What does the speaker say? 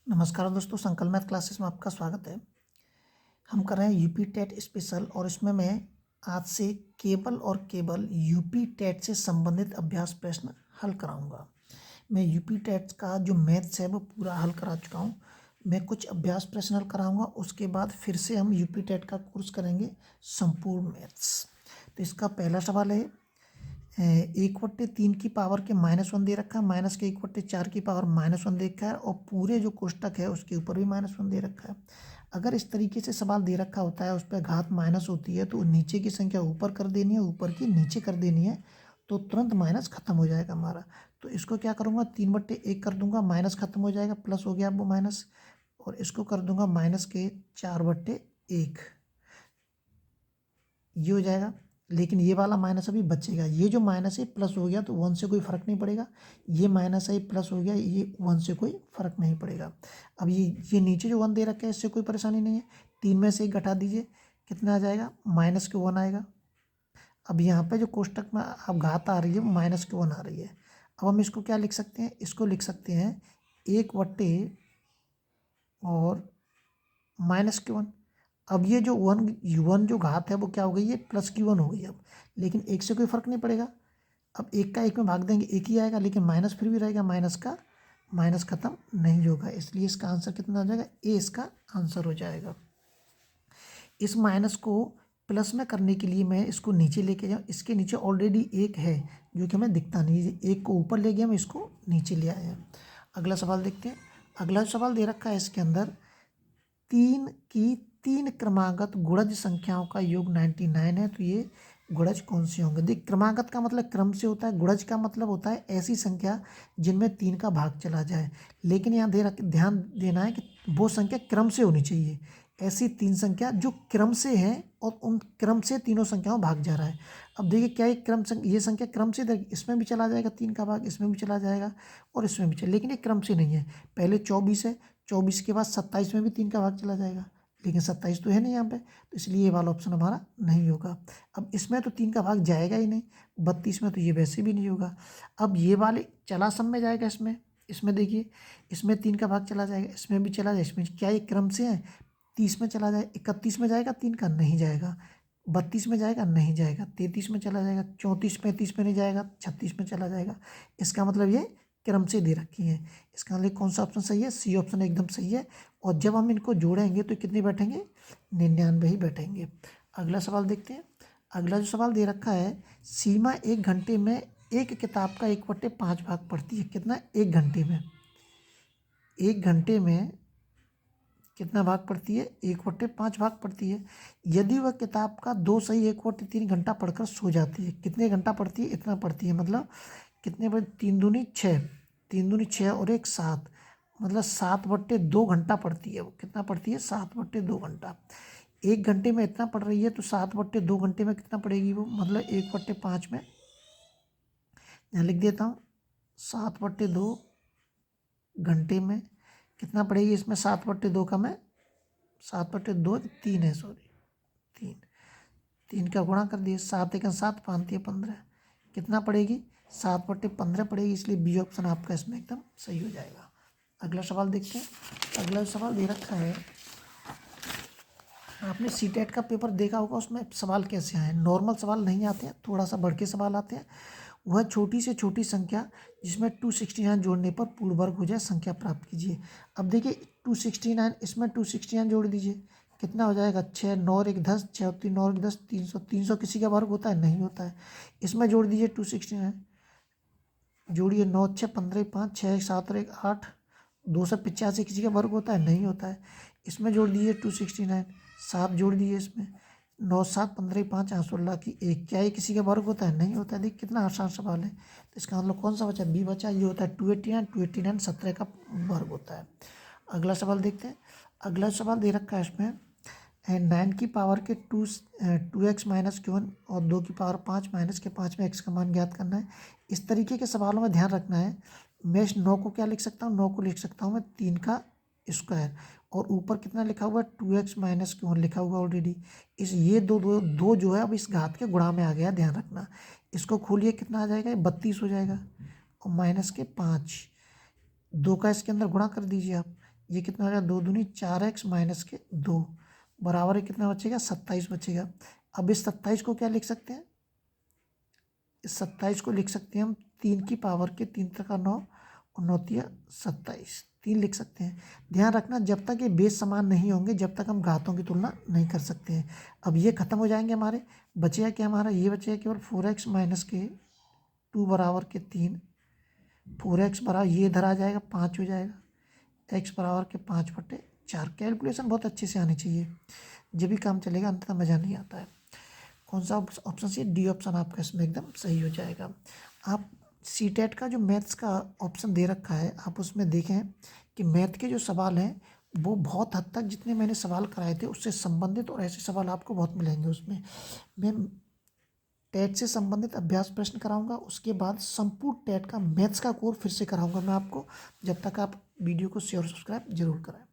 नमस्कार दोस्तों, संकल्प मैथ क्लासेस में आपका स्वागत है। हम कर रहे हैं यूपी टेट स्पेशल और इसमें मैं आज से केवल यूपी टेट से संबंधित अभ्यास प्रश्न हल कराऊंगा। मैं यूपी टेट का जो मैथ्स है वो पूरा हल करा चुका हूँ। मैं कुछ अभ्यास प्रश्न हल कराऊंगा, उसके बाद फिर से हम यूपी टेट का कोर्स करेंगे संपूर्ण मैथ्स। तो इसका पहला सवाल है, 1/3 की पावर के -1 दे रखा है, माइनस के 1/4 की पावर -1 दे रखा है और पूरे जो कोष्टक है उसके ऊपर भी -1 दे रखा है। अगर इस तरीके से सवाल दे रखा होता है, उस पर घात माइनस होती है तो नीचे की संख्या ऊपर कर देनी है, ऊपर की नीचे कर देनी है, तो तुरंत माइनस खत्म हो जाएगा हमारा। तो इसको क्या करूँगा, 3/1 कर दूंगा, माइनस खत्म हो जाएगा, प्लस हो गया अब वो माइनस, और इसको कर दूंगा माइनस के 4/1, ये हो जाएगा। लेकिन ये वाला माइनस अभी बचेगा, ये जो माइनस है प्लस हो गया तो 1 से कोई फ़र्क नहीं पड़ेगा, ये माइनस है प्लस हो गया, ये 1 से कोई फ़र्क नहीं पड़ेगा। अब ये नीचे जो 1 दे रखा है इससे कोई परेशानी नहीं है, 3 में से 1 घटा दीजिए, कितना आ जाएगा, -1 आएगा। अब यहाँ पे जो कोष्टक में अब घात आ रही है -1 आ रही है। अब हम इसको क्या लिख सकते हैं, इसको लिख सकते हैं 1/, और -1। अब ये जो वन जो घात है वो क्या हो गई है, +1 हो गई अब, लेकिन 1 से कोई फ़र्क नहीं पड़ेगा। अब 1 का 1 में भाग देंगे 1 ही आएगा, लेकिन माइनस फिर भी रहेगा, माइनस का माइनस खत्म नहीं होगा, इसलिए इसका आंसर कितना हो जाएगा, ए इसका आंसर हो जाएगा। इस माइनस को प्लस में करने के लिए मैं इसको नीचे लेके जाऊँ, इसके नीचे ऑलरेडी 1 है जो कि हमें दिखता नहीं है, 1 को ऊपर ले गया, हम इसको नीचे ले आए हैं। अगला सवाल देखते हैं। अगला सवाल दे रखा है इसके अंदर, 3 की 3 क्रमागत गुणज संख्याओं का योग 99 है, तो ये गुणज कौन से होंगे। देख, क्रमागत का मतलब क्रम से होता है, गुणज का मतलब होता है ऐसी संख्या जिनमें 3 का भाग चला जाए, लेकिन यहाँ ध्यान देना है कि वो संख्या क्रम से होनी चाहिए। ऐसी 3 संख्या जो क्रम से है और उन क्रम से तीनों संख्याओं भाग जा रहा है। अब देखिए क्या ये संख्या क्रम से, इसमें भी चला जाएगा 3 का भाग, इसमें भी चला जाएगा और इसमें भी चला, लेकिन ये क्रम से नहीं है। पहले 24 है, 24 के बाद 27 में भी 3 का भाग चला जाएगा, लेकिन 27 तो है नहीं यहाँ पे, तो इसलिए ये वाला ऑप्शन हमारा नहीं होगा। अब इसमें तो 3 का भाग जाएगा ही नहीं, 32 में तो ये वैसे भी नहीं होगा। अब ये वाले चला सब में जाएगा, इसमें देखिए, इसमें 3 का भाग चला जाएगा, इसमें भी चला जाए, इसमें क्या ये क्रम से है, 30 में चला जाए, 31 में जाएगा 3 का, नहीं जाएगा, 32 में जाएगा, नहीं जाएगा, 33 में चला जाएगा, 34 35 में नहीं जाएगा, 36 में चला जाएगा। इसका मतलब ये क्रम से दे रखी है। इसका मतलब कौन सा ऑप्शन सही है, सी ऑप्शन एकदम सही है। और जब हम इनको जोड़ेंगे तो कितने बैठेंगे, 99 ही बैठेंगे। अगला सवाल देखते हैं। अगला जो सवाल दे रखा है, सीमा 1 घंटे में एक किताब का 1/5 भाग पढ़ती है, कितना, 1 घंटे में, 1 घंटे में कितना भाग पढ़ती है, 1/5 भाग पढ़ती है। यदि वह किताब का 2 सही 1/3 घंटा पढ़कर सो जाती है, कितने घंटा पढ़ती है, इतना पढ़ती है, मतलब कितने बजे, 3 दूनी 6, 3 दूनी 6 और 1 7, मतलब 7/2 घंटा पढ़ती है। वो कितना पढ़ती है, 7/2 घंटा। 1 घंटे में इतना पढ़ रही है तो 7/2 घंटे में कितना पढ़ेगी वो, मतलब 1/5 में, यहाँ लिख देता हूँ, 7/2 घंटे में कितना पड़ेगी, इसमें 7/2 का मैं 7/2 3 है, सॉरी 3 का गुणा कर दिए, 7 × 7 5 × 15, कितना पड़ेगी, 7/15 पड़ेगी, इसलिए बी ऑप्शन आपका इसमें एकदम सही हो जाएगा। अगला सवाल देखते हैं। अगला सवाल दे रखा है, आपने सीटेट का पेपर देखा होगा, उसमें सवाल कैसे आए, नॉर्मल सवाल नहीं आते हैं, थोड़ा सा बढ़ के सवाल आते हैं। वह छोटी से छोटी संख्या जिसमें 269 जोड़ने पर पूर्ण वर्ग हो जाए, संख्या प्राप्त कीजिए। अब देखिए 269, इसमें 269 जोड़ दीजिए, कितना हो जाएगा, 6 9 और 1 10, 6 और 3 9 और 1 10, 300। 300 किसी का वर्ग होता है, नहीं होता है। इसमें जोड़ दीजिए 269, जोड़िए, 9 6 15 5, 6 1 7 और 1 8, 285 किसी का वर्ग होता है, नहीं होता है। इसमें जोड़ दीजिए 269, 7 जोड़ दीजिए इसमें, 9 7 15 5 8 16 की 1, क्या ये किसी का वर्ग होता है, नहीं होता है। देखिए कितना आसान सवाल है। तो इसका मतलब कौन सा बचा, बी बचा, ये होता है 289, 289 17 का वर्ग होता है। अगला सवाल देखते हैं। अगला सवाल दे रखा है इसमें, 9 की पावर के 2x - q1 और 2 की पावर 5 - 5 में x का मान ज्ञात करना है। इस तरीके के सवालों में ध्यान रखना है, मैं इस 9 को क्या लिख सकता हूँ, 9 को लिख सकता हूँ मैं 3 का स्क्वायर, और ऊपर कितना लिखा हुआ है, 2x - q1 लिखा हुआ ऑलरेडी। इस ये दो जो है अब इस घात के गुणा में आ गया, ध्यान रखना। इसको खोलिए, कितना आ जाएगा, 32 हो जाएगा, और -5, 2 का इसके अंदर गुणा कर दीजिए आप, ये कितना हो जाएगा 2 दूनी 4x माइनस के 2 बराबर है कितना बचेगा 27 बचेगा। अब इस 27 को क्या लिख सकते हैं, इस 27 को लिख सकते हैं हम 3 की पावर के 3 तक 9 और 9 तिया 27 3 लिख सकते हैं। ध्यान रखना जब तक ये बेस समान नहीं होंगे जब तक हम घातों की तुलना नहीं कर सकते हैं। अब ये खत्म हो जाएंगे हमारे, बचेगा क्या हमारा, ये बचेगा केवल 4x माइनस के 2 बराबर के 3 4x बराबर ये इधर आ जाएगा 5 हो जाएगा, x बराबर के 5/4। कैलकुलेशन बहुत अच्छे से आनी चाहिए, जब भी काम चलेगा, अंततः मज़ा नहीं आता है। कौन सा ऑप्शन से, डी ऑप्शन आपका इसमें एकदम सही हो जाएगा। आप सीटेट का जो मैथ्स का ऑप्शन दे रखा है आप उसमें देखें कि मैथ के जो सवाल हैं वो बहुत हद तक जितने मैंने सवाल कराए थे उससे संबंधित और ऐसे सवाल आपको बहुत मिलेंगे। उसमें मैं टेट से संबंधित अभ्यास प्रश्न कराऊंगा, उसके बाद संपूर्ण टेट का मैथ्स का कोर्स फिर से कराऊंगा मैं आपको। जब तक आप वीडियो को शेयर सब्सक्राइब जरूर करें।